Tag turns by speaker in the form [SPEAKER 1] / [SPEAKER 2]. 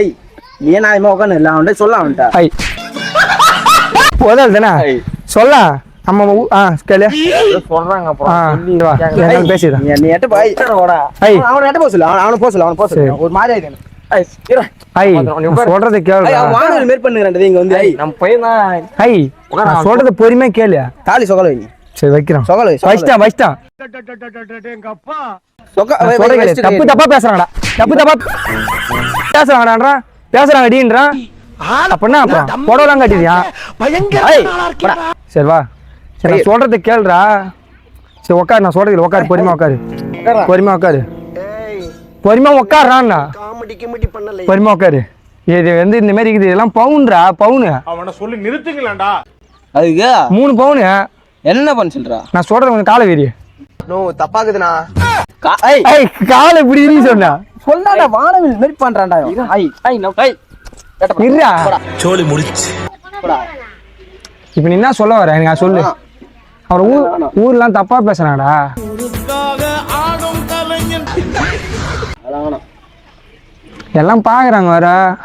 [SPEAKER 1] ஐ நீ நான் உட்காந்து இல்லை அவன்கிட்ட சொல்ல அவன்கிட்ட
[SPEAKER 2] ஐ போதால் தானே சொல்ல நம்ம கேளு
[SPEAKER 3] சொல்றாங்க
[SPEAKER 2] பேசிடுறேன்
[SPEAKER 1] நீ எட்ட போய் அவனை எட்ட போக சொல்லு அவனை போக சொல்லு அவனை போக சொல்லு ஒரு மாதிரி ஆயிடுது
[SPEAKER 2] சொல்றது கேளு
[SPEAKER 1] வானவில் மேற்பண்ணுறேன் இங்க வந்து
[SPEAKER 3] நம்ம பையன் தான்
[SPEAKER 2] ஐ நான் சொல்றது பொறுமையா கேளு
[SPEAKER 1] தாலி சொகல வை
[SPEAKER 2] சரி வைக்கிறோம்
[SPEAKER 1] சொகல
[SPEAKER 2] வச்சிட்டா தப்பு தப்பா பேசுறாங்கடா பேசுறாங்க அடின்றான் அப்படின்னா அப்புறம் புடவெல்லாம் கட்டிடுறியா சரி வா சரி நான் சொல்றதை கேளுடா சரி உட்காரு நான் சொல்றது உட்காரு பொறுமையா உட்காருறான்னா பொறுமையா உட்காரு இது வந்து இந்த மாதிரி இருக்குது இதெல்லாம் பவுனு
[SPEAKER 4] அவனை சொல்லி நிறுத்துங்களேன்டா
[SPEAKER 1] அதுக்கு
[SPEAKER 2] 3 பவுனு
[SPEAKER 1] என்ன பண்ண சொல்றா
[SPEAKER 2] நான் சொல்றது கொஞ்சம் காலை வீரி
[SPEAKER 1] தப்பாக்குதுண்ணா
[SPEAKER 2] காலை இப்படி சொன்னா
[SPEAKER 1] சொல்லாடா வானவில் மாரி பண்றான்டா
[SPEAKER 4] சோலி முடிச்சு
[SPEAKER 2] இப்ப நீ என்ன சொல்ல வர எனக்கு சொல்லு அவர் ஊர்லாம் தப்பா பேசுறாடா எல்லாம் பாக்குறாங்க வர